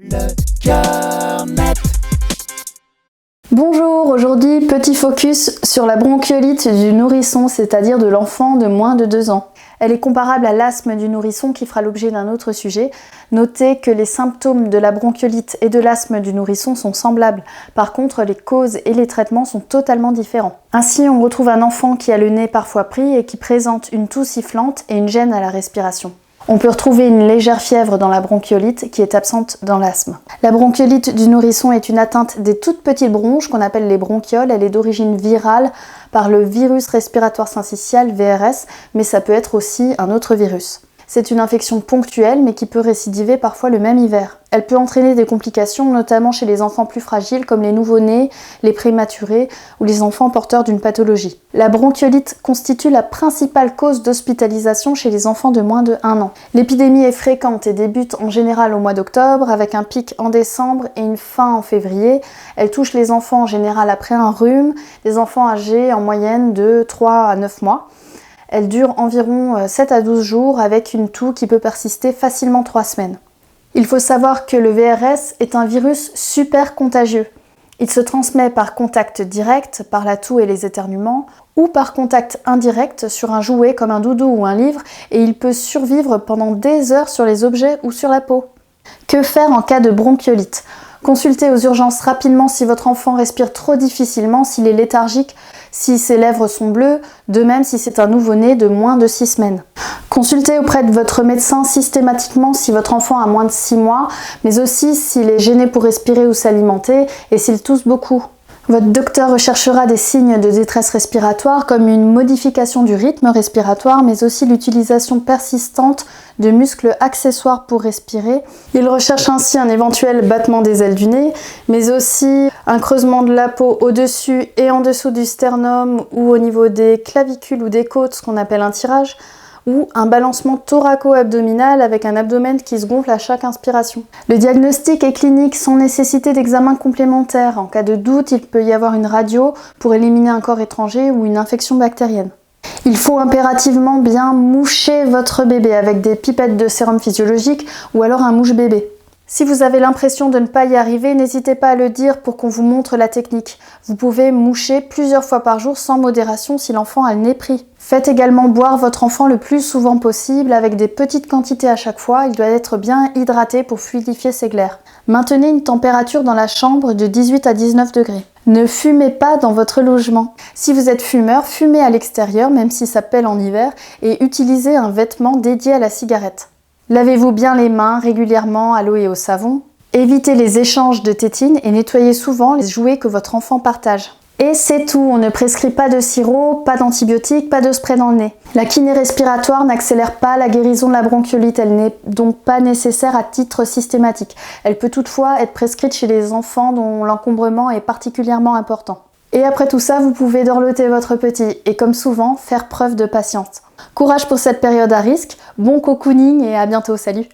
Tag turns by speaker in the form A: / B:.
A: Le cœur net.
B: Bonjour, aujourd'hui petit focus sur la bronchiolite du nourrisson, c'est-à-dire de l'enfant de moins de 2 ans. Elle est comparable à l'asthme du nourrisson qui fera l'objet d'un autre sujet. Notez que les symptômes de la bronchiolite et de l'asthme du nourrisson sont semblables. Par contre, les causes et les traitements sont totalement différents. Ainsi, on retrouve un enfant qui a le nez parfois pris et qui présente une toux sifflante et une gêne à la respiration. On peut retrouver une légère fièvre dans la bronchiolite qui est absente dans l'asthme. La bronchiolite du nourrisson est une atteinte des toutes petites bronches qu'on appelle les bronchioles. Elle est d'origine virale par le virus respiratoire syncytial VRS, mais ça peut être aussi un autre virus. C'est une infection ponctuelle mais qui peut récidiver parfois le même hiver. Elle peut entraîner des complications, notamment chez les enfants plus fragiles comme les nouveau-nés, les prématurés ou les enfants porteurs d'une pathologie. La bronchiolite constitue la principale cause d'hospitalisation chez les enfants de moins de 1 an. L'épidémie est fréquente et débute en général au mois d'octobre avec un pic en décembre et une fin en février. Elle touche les enfants en général après un rhume, des enfants âgés en moyenne de 3 à 9 mois. Elle dure environ 7 à 12 jours avec une toux qui peut persister facilement 3 semaines. Il faut savoir que le VRS est un virus super contagieux. Il se transmet par contact direct, par la toux et les éternuements, ou par contact indirect sur un jouet comme un doudou ou un livre, et il peut survivre pendant des heures sur les objets ou sur la peau. Que faire en cas de bronchiolite ? Consultez aux urgences rapidement si votre enfant respire trop difficilement, s'il est léthargique, si ses lèvres sont bleues, de même si c'est un nouveau-né de moins de 6 semaines. Consultez auprès de votre médecin systématiquement si votre enfant a moins de 6 mois, mais aussi s'il est gêné pour respirer ou s'alimenter et s'il tousse beaucoup. Votre docteur recherchera des signes de détresse respiratoire comme une modification du rythme respiratoire, mais aussi l'utilisation persistante de muscles accessoires pour respirer. Il recherche ainsi un éventuel battement des ailes du nez, mais aussi un creusement de la peau au-dessus et en dessous du sternum ou au niveau des clavicules ou des côtes, ce qu'on appelle un tirage, ou un balancement thoraco-abdominal avec un abdomen qui se gonfle à chaque inspiration. Le diagnostic est clinique sans nécessité d'examen complémentaire. En cas de doute, il peut y avoir une radio pour éliminer un corps étranger ou une infection bactérienne. Il faut impérativement bien moucher votre bébé avec des pipettes de sérum physiologique ou alors un mouche-bébé. Si vous avez l'impression de ne pas y arriver, n'hésitez pas à le dire pour qu'on vous montre la technique. Vous pouvez moucher plusieurs fois par jour sans modération si l'enfant a le nez pris. Faites également boire votre enfant le plus souvent possible avec des petites quantités à chaque fois. Il doit être bien hydraté pour fluidifier ses glaires. Maintenez une température dans la chambre de 18 à 19 degrés. Ne fumez pas dans votre logement. Si vous êtes fumeur, fumez à l'extérieur, même si ça pèle en hiver, et utilisez un vêtement dédié à la cigarette. Lavez-vous bien les mains régulièrement à l'eau et au savon. Évitez les échanges de tétines et nettoyez souvent les jouets que votre enfant partage. Et c'est tout, on ne prescrit pas de sirop, pas d'antibiotiques, pas de spray dans le nez. La kiné respiratoire n'accélère pas la guérison de la bronchiolite, elle n'est donc pas nécessaire à titre systématique. Elle peut toutefois être prescrite chez les enfants dont l'encombrement est particulièrement important. Et après tout ça, vous pouvez dorloter votre petit et comme souvent, faire preuve de patience. Courage pour cette période à risque, bon cocooning et à bientôt, salut!